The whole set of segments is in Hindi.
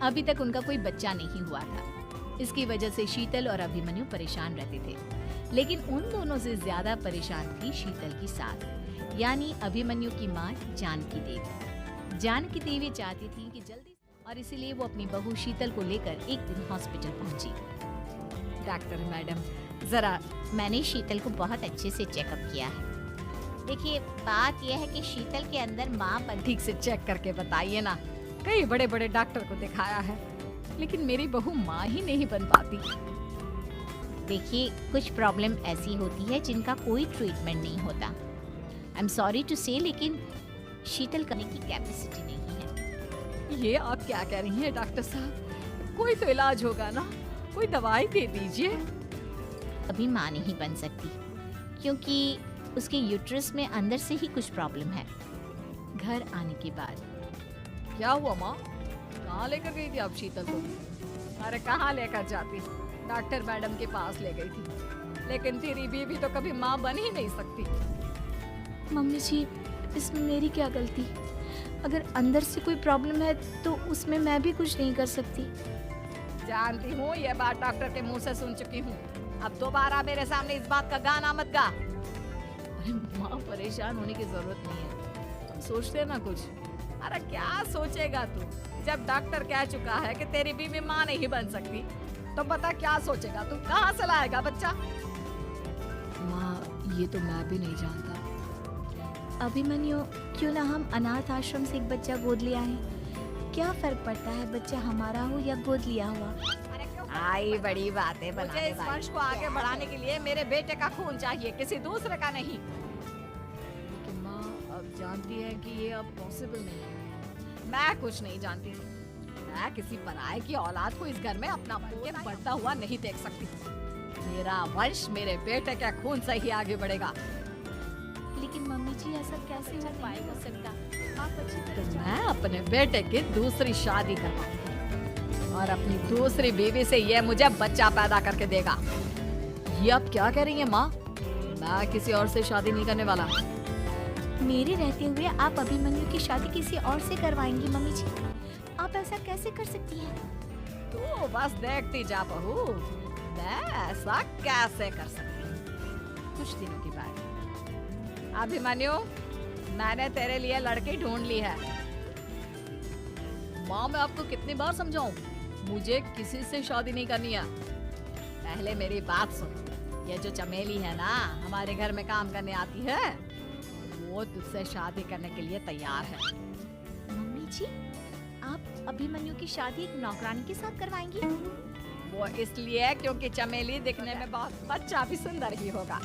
अभी तक उनका कोई बच्चा नहीं हुआ था। इसकी वजह से शीतल और अभिमन्यु परेशान रहते थे। लेकिन उन दोनों से ज्यादा परेशान थी शीतल की सास, यानी अभिमन्यु की माँ जानकी देवी। जानकी देवी चाहती थी कि जल्दी, और इसीलिए वो अपनी बहू शीतल को लेकर एक दिन हॉस्पिटल पहुंची। डॉक्टर मैडम, जरा मैंने शीतल को बहुत अच्छे से चेकअप किया है। देखिए, बात यह है कि शीतल के अंदर माँ बन। ठीक से चेक करके बताइए ना। कई बड़े बड़े डॉक्टर को दिखाया है, लेकिन मेरी बहू माँ ही नहीं बन पाती। देखिए, कुछ प्रॉब्लम ऐसी होती है जिनका कोई ट्रीटमेंट नहीं होता। आई एम सॉरी टू से, लेकिन शीतल करने की कैपेसिटी नहीं है। ये आप क्या कह रही हैं डॉक्टर साहब? कोई तो इलाज होगा ना, कोई दवाई दे दीजिए। अभी माँ नहीं बन सकती क्योंकि उसके यूट्रस में अंदर से ही कुछ प्रॉब्लम है। घर आने के बाद क्या हुआ माँ? कहाँ लेकर गई थी आप शीतल को? अरे कहाँ लेकर जाती, डॉक्टर मैडम के पास ले गई थी। लेकिन तेरी बीवी तो कभी माँ बन ही नहीं सकती। मम्मी जी, इसमें मेरी क्या गलती? अगर अंदर से कोई प्रॉब्लम है तो उसमें मैं भी कुछ नहीं कर सकती। जानती हूँ, ये बात डॉक्टर के मुंह से सुन चुकी हूँ। अब दोबारा मेरे सामने इस बात का गाना मत गा। अरे माँ, परेशान होने की जरूरत नहीं है, हम सोचते हैं ना कुछ। अरे क्या सोचेगा तू? जब डॉक्टर कह चुका है कि तेरी बीवी माँ नहीं बन सकती, तो बता क्या सोचेगा तू? कहाँ से लाएगा बच्चा? माँ, ये तो मैं भी नहीं जानता। अभिमन्यु, क्यों ना हम अनाथ आश्रम से एक बच्चा गोद ले आए? क्या फर्क पड़ता है बच्चा हमारा हो या गोद लिया हुआ? आई बड़ी बातें बनाने वाली। इस वंश को आगे बढ़ाने के लिए मेरे बेटे का खून चाहिए, किसी दूसरे का नहीं। लेकिन माँ, अब जानती है कि ये अब पॉसिबल नहीं है। मैं कुछ नहीं जानती। मैं किसी पराये की औलाद को इस घर में अपना बन के बढ़ता हुआ नहीं देख सकती। मेरा वंश मेरे बेटे के खून से ही आगे बढ़ेगा। लेकिन मम्मी जी, ऐसा कैसे हो पाएगा? आप अच्छी तरह तो मैं अपने बेटे की दूसरी शादी करवाऊंगी और अपनी दूसरी बीवी से ये मुझे बच्चा पैदा करके देगा। ये आप क्या कह रही हैं माँ? मैं किसी और से शादी नहीं करने वाला। मेरे रहते हुए आप अभिमन्यु की शादी किसी और से करवाएंगी? मम्मी जी, आप ऐसा कैसे कर सकती हैं? तू बस देखती जा बहू, मैं ऐसा कैसे कर सकती हूँ। कुछ दिनों के बाद, अभिमन्यु, मैंने तेरे लिए लड़की ढूंढ ली है। माँ, मैं आपको कितनी बार समझाऊं? मुझे किसी से शादी नहीं करनी है। पहले मेरी बात सुन। ये जो चमेली है ना, हमारे घर में काम करने आती है, वो तुझसे शादी करने के लिए तैयार है। मम्मी जी, आप अभिमन्यु की शादी एक नौकरानी के साथ करवाएंगी? वो इसलिए क्योंकि चमेली दिखने में बहुत बच्चा भी सुंदर ही होगा।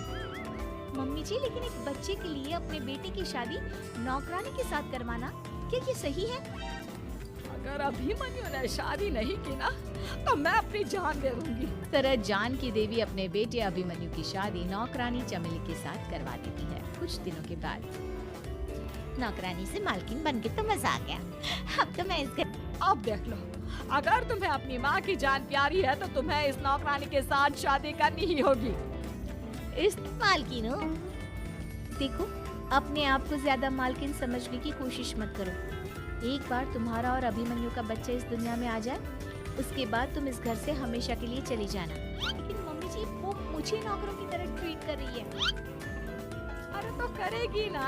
मम्मी जी, लेकिन एक बच्चे के लिए अपने बेटे की शादी नौकरानी के साथ करवाना, क्या ये सही है? अगर अभिमन्यु ने शादी नहीं की ना, तो मैं अपनी जान दे दूंगी। इस तरह जानकी देवी अपने बेटे अभिमन्यु की शादी नौकरानी चमेली के साथ करवा देती है। कुछ दिनों के बाद, नौकरानी से मालकिन बन के तो मजा आ गया। अब तो मैं इस घर... अब देख लो, अगर तुम्हें अपनी माँ की जान प्यारी है तो तुम्हें इस नौकरानी के साथ शादी करनी ही होगी। इस मालकिन हो, देखो, अपने आप को ज्यादा मालकिन समझने की कोशिश मत करो। एक बार तुम्हारा और अभिमन्यु का बच्चा इस दुनिया में आ जाए, उसके बाद तुम इस घर से हमेशा के लिए चली जाना। लेकिन मम्मी जी, वो मुझे नौकरों की तरह ट्रीट कर रही है। अरे तो करेगी ना।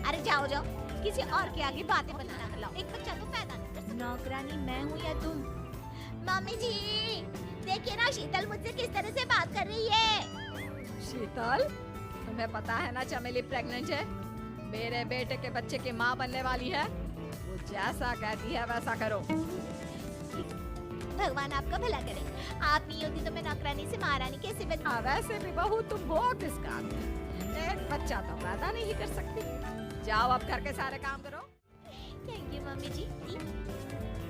अरे जाओ जाओ, किसी और के आगे बातें बनाना लाओ। एक बच्चा तो पैदा नहीं कर सकती। नौकरानी मैं हूँ या तुम? मम्मी जी, देखिए ना, शीतल मुझसे किस तरह से बात कर रही है। शीतल, तुम्हें पता है ना चमेली प्रेग्नेंट है, मेरे बेटे के बच्चे की माँ बनने वाली है। वो जैसा कहती है वैसा करो। भगवान आपका भला करे। आप नहीं होती तो मैं नौकरानी से महारानी कैसे बन? वैसे भी बहू तुम वो किस काम में? एक बच्चा तो पैदा नहीं कर सकती। जाओ अब घर के सारे काम करो। थैंक यू मम्मी जी।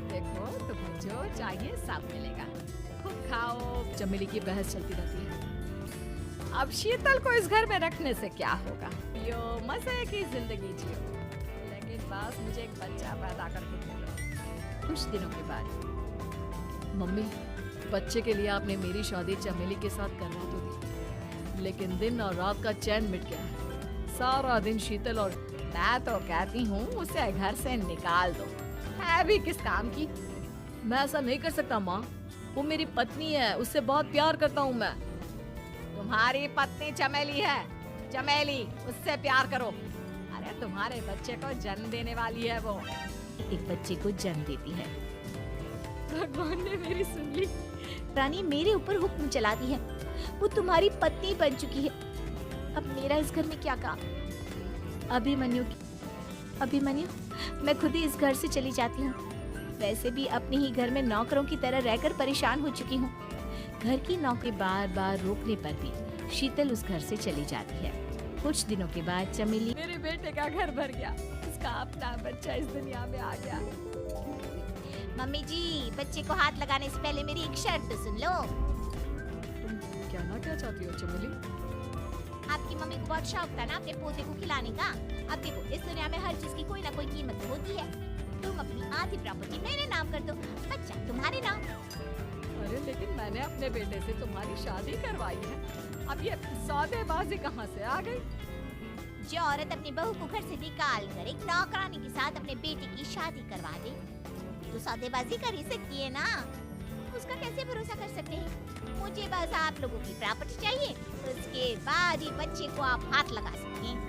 देखो, तुम्हें जो चाहिए सब मिलेगा। खूब खाओ। चमेली की बहस चलती रहती है। अब शीतल को इस घर में रखने से क्या होगा? यो मजे की जिंदगी जियो, लेकिन बस मुझे एक बच्चा पैदा करके दो। कुछ दिनों के बाद, मम्मी, बच्चे के लिए आपने मेरी शादी चमेली के साथ करवा तो दी, लेकिन दिन और रात का चैन मिट गया है। सारा दिन शीतल और मैं तो कहती हूँ उसे घर से निकाल दो। है भी किस काम की? मैं ऐसा नहीं कर सकता माँ। वो मेरी पत्नी है, उससे बहुत प्यार करता हूँ मैं। तुम्हारी पत्नी चमेली है, चमेली, उससे प्यार करो। अरे तुम्हारे बच्चे को जन्म देने वाली है वो। एक बच्चे को जन्म देती है। भगवान ने मेरी सुन ली। रानी मेरे ऊपर हुक्म चलाती है। वो तुम्हारी पत्नी बन चुकी है। अब मेरा इस घर में क्या काम? अभिमन्यु, मैं खुद ही इस घर से चली जाती हूँ। वैसे भी अपने ही घर में नौकरों की तरह रहकर परेशान हो चुकी हूँ। घर की नौकरी बार बार रोकने पर भी शीतल उस घर से चली जाती है। कुछ दिनों के बाद चमेली मेरे बेटे का घर भर गया, उसका अपना बच्चा इस दुनिया में आ गया। मम्मी जी, बच्चे को हाथ लगाने से पहले मेरी एक शर्त सुन लो। तुम कहना क्या चाहती हो चमेली? आपकी मम्मी को बहुत शौक था ना अपने पोते को खिलाने का। अब देखो, इस दुनिया में हर चीज की कोई ना कोई कीमत तो होती है। तुम अपनी आधी प्रॉपर्टी मेरे नाम कर दो, बच्चा तुम्हारे नाम। अरे लेकिन मैंने अपने बेटे से तुम्हारी शादी करवाई है, अब ये सौदेबाजी कहाँ से आ गई? जो औरत अपनी बहू को घर से निकाल कर एक नौकरानी के साथ अपने बेटे की शादी करवा दे, तो सौदेबाजी कर ही सकती है ना। उसका कैसे भरोसा कर सकते हैं? मुझे बस आप लोगों की प्रॉपर्टी चाहिए, उसके बाद ही बच्चे को आप हाथ लगा सकते हैं।